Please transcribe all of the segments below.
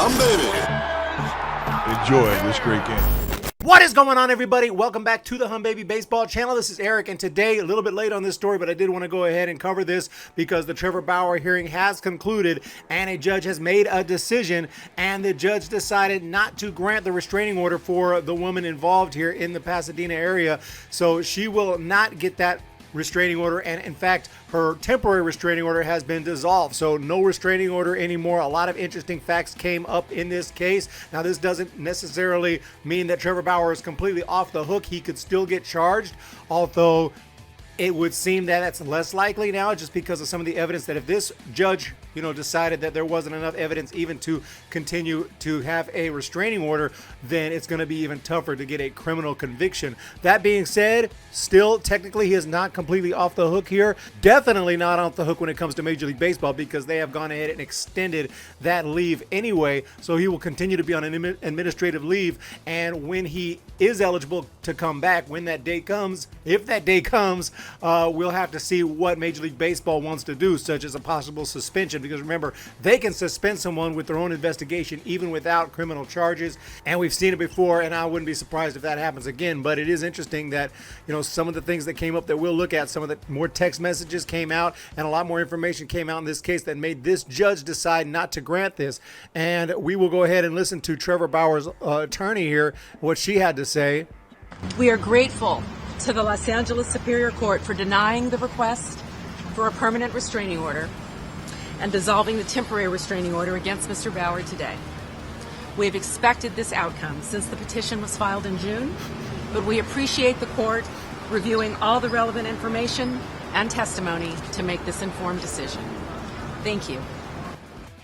Humm Baby. Enjoy this great game. What is going on, everybody? Welcome back to the Humm Baby Baseball channel. This is Eric, and today, a little bit late on this story, but I did want to go ahead and cover this because the Trevor Bauer hearing has concluded and a judge has made a decision, and the judge decided not to grant the restraining order for the woman involved here in the Pasadena area. So she will not get that restraining order, and in fact her temporary restraining order has been dissolved, so no restraining order anymore. A lot of interesting facts came up in this case. Now, this doesn't necessarily mean that Trevor Bauer is completely off the hook. He could still get charged, although it would seem that that's less likely now, just because of some of the evidence that if this judge, decided that there wasn't enough evidence even to continue to have a restraining order, then it's going to be even tougher to get a criminal conviction. That being said, still technically he is not completely off the hook here. Definitely not off the hook when it comes to Major League Baseball, because they have gone ahead and extended that leave anyway. So he will continue to be on an administrative leave, and when he is eligible to come back, when that day comes, if that day comes, we'll have to see what Major League Baseball wants to do, such as a possible suspension, because remember, they can suspend someone with their own investigation even without criminal charges, and we've seen it before, and I wouldn't be surprised if that happens again. But it is interesting that some of the things that came up that we'll look at, some of the more text messages came out, and a lot more information came out in this case that made this judge decide not to grant this. And we will go ahead and listen to Trevor Bauer's attorney here, what she had to say. We are grateful to the Los Angeles Superior Court for denying the request for a permanent restraining order and dissolving the temporary restraining order against Mr. Bauer today. We have expected this outcome since the petition was filed in June, but we appreciate the court reviewing all the relevant information and testimony to make this informed decision. Thank you.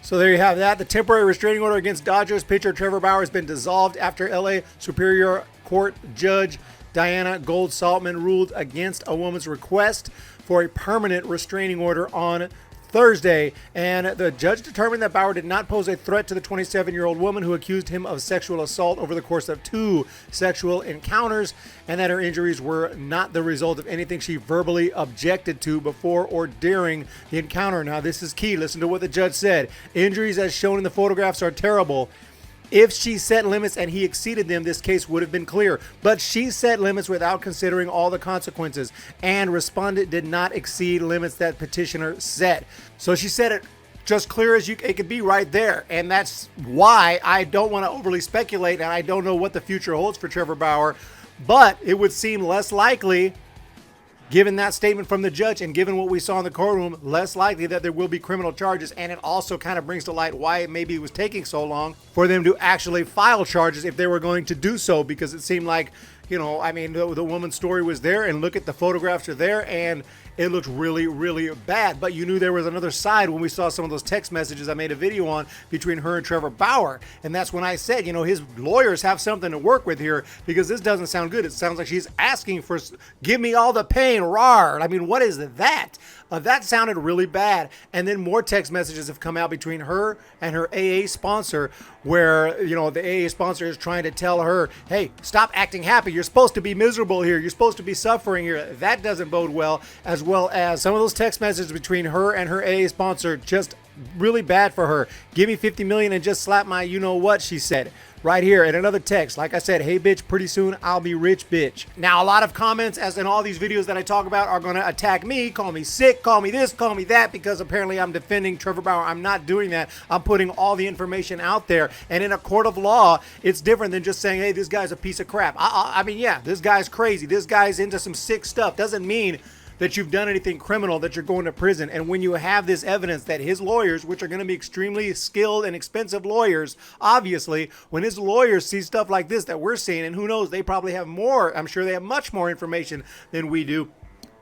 So there you have that. The temporary restraining order against Dodgers pitcher Trevor Bauer has been dissolved after LA Superior Court Judge Dianna Gould-Saltman ruled against a woman's request for a permanent restraining order on Thursday, and the judge determined that Bauer did not pose a threat to the 27-year-old woman who accused him of sexual assault over the course of 2 sexual encounters, and that her injuries were not the result of anything she verbally objected to before or during the encounter. Now, this is key. Listen to what the judge said. Injuries as shown in the photographs are terrible. If she set limits and he exceeded them, this case would have been clear. But she set limits without considering all the consequences, and respondent did not exceed limits that petitioner set. So she said it just clear as it could be right there. And that's why I don't want to overly speculate, and I don't know what the future holds for Trevor Bauer. But it would seem less likely, given that statement from the judge and given what we saw in the courtroom, less likely that there will be criminal charges. And it also kind of brings to light why maybe it was taking so long for them to actually file charges if they were going to do so, because it seemed like, the woman's story was there, and look at the photographs are there, and it looked really, really bad. But you knew there was another side when we saw some of those text messages I made a video on between her and Trevor Bauer. And that's when I said, his lawyers have something to work with here, because this doesn't sound good. It sounds like she's asking for, give me all the pain, rawr. What is that? That sounded really bad. And then more text messages have come out between her and her AA sponsor, where, the AA sponsor is trying to tell her, hey, stop acting happy. You're supposed to be miserable here. You're supposed to be suffering here. That doesn't bode well. As well as some of those text messages between her and her AA sponsor, just really bad for her. Give me $50 million and just slap my you-know-what, she said. Right here in another text, like I said, hey bitch, pretty soon I'll be rich, bitch. Now, a lot of comments, as in all these videos that I talk about, are going to attack me, call me sick, call me this, call me that, because apparently I'm defending Trevor Bauer. I'm not doing that. I'm putting all the information out there. And in a court of law, it's different than just saying, hey, this guy's a piece of crap. Yeah, this guy's crazy. This guy's into some sick stuff. Doesn't mean that you've done anything criminal, that you're going to prison. And when you have this evidence that his lawyers, which are going to be extremely skilled and expensive lawyers, obviously, when his lawyers see stuff like this that we're seeing, and who knows, they probably have more, I'm sure they have much more information than we do,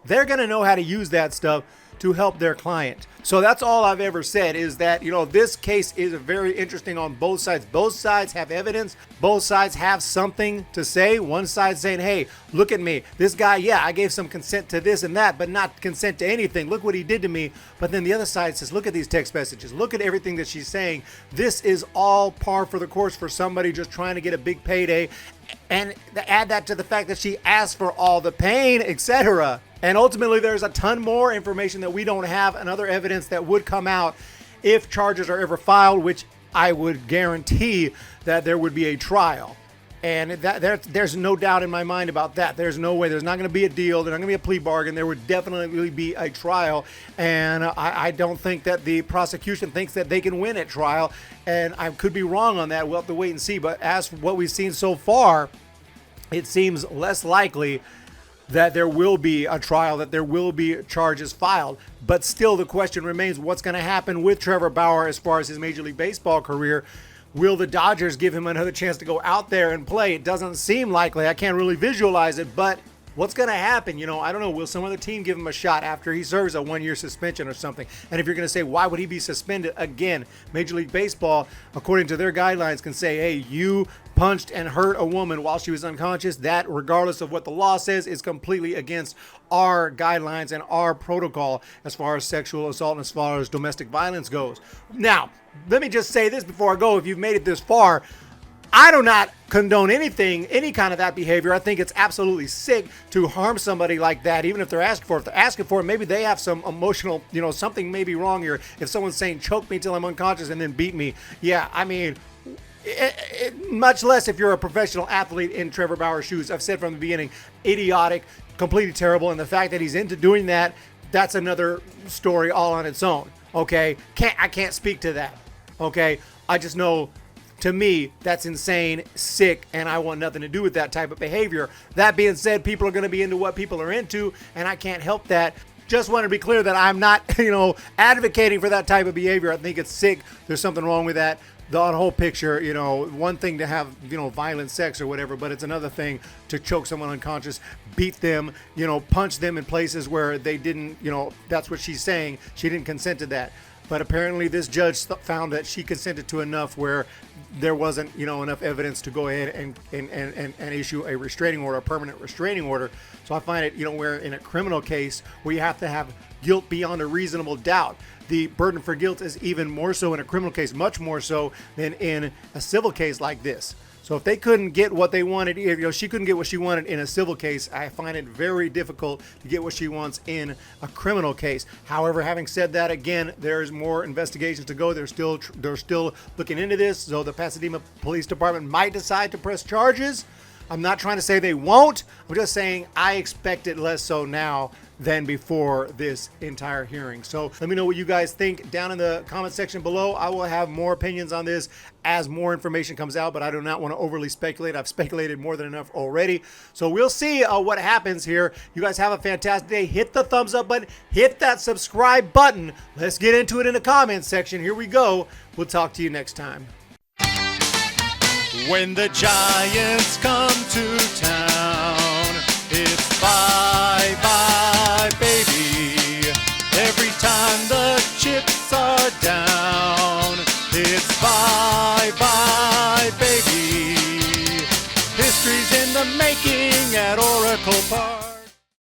they're going to know how to use that stuff to help their client. So that's all I've ever said, is that, this case is very interesting on both sides. Both sides have evidence. Both sides have something to say. One side saying, hey, look at me. This guy, yeah, I gave some consent to this and that, but not consent to anything. Look what he did to me. But then the other side says, look at these text messages. Look at everything that she's saying. This is all par for the course for somebody just trying to get a big payday. And add that to the fact that she asked for all the pain, etc. And ultimately, there's a ton more information that we don't have, and other evidence that would come out if charges are ever filed, which I would guarantee that there would be a trial. And there's no doubt in my mind about that. There's no way. There's not going to be a deal. There's not going to be a plea bargain. There would definitely be a trial. And I don't think that the prosecution thinks that they can win at trial. And I could be wrong on that. We'll have to wait and see. But as for what we've seen so far, it seems less likely that there will be a trial, that there will be charges filed. But still, the question remains, what's going to happen with Trevor Bauer as far as his Major League Baseball career? Will the Dodgers give him another chance to go out there and play? It doesn't seem likely. I can't really visualize it, but what's going to happen? I don't know. Will some other team give him a shot after he serves a one-year suspension or something? And if you're going to say, why would he be suspended again? Major League Baseball, according to their guidelines, can say, hey, you punched and hurt a woman while she was unconscious. That, regardless of what the law says, is completely against our guidelines and our protocol as far as sexual assault and as far as domestic violence goes. Now, let me just say this before I go. If you've made it this far, I do not condone anything, any kind of that behavior. I think it's absolutely sick to harm somebody like that, even if they're asking for it. If they're asking for it, maybe they have some emotional, something may be wrong here. If someone's saying, choke me till I'm unconscious and then beat me. Yeah, I mean, much less if you're a professional athlete in Trevor Bauer's shoes. I've said from the beginning, idiotic, completely terrible. And the fact that he's into doing that, that's another story all on its own. Okay? I can't speak to that. Okay? I just know, to me, that's insane, sick, and I want nothing to do with that type of behavior. That being said, people are going to be into what people are into, and I can't help that. Just want to be clear that I'm not, advocating for that type of behavior. I think it's sick. There's something wrong with that. The whole picture, one thing to have, violent sex or whatever, but it's another thing to choke someone unconscious, beat them, punch them in places where they didn't, that's what she's saying. She didn't consent to that. But apparently this judge found that she consented to enough where there wasn't, enough evidence to go ahead and issue a restraining order, a permanent restraining order. So I find it, where in a criminal case where you have to have guilt beyond a reasonable doubt, the burden for guilt is even more so in a criminal case, much more so than in a civil case like this. So if they couldn't get what they wanted, she couldn't get what she wanted in a civil case, I find it very difficult to get what she wants in a criminal case. However, having said that, again, there's more investigations to go. They're still looking into this. So the Pasadena Police Department might decide to press charges. I'm not trying to say they won't. I'm just saying I expect it less so now than before this entire hearing. So let me know what you guys think down in the comment section below. I will have more opinions on this as more information comes out, but I do not want to overly speculate. I've speculated more than enough already. So we'll see what happens here. You guys have a fantastic day. Hit the thumbs up button. Hit that subscribe button. Let's get into it in the comment section. Here we go. We'll talk to you next time. When the Giants come to town, it's bye-bye, baby. Every time the chips are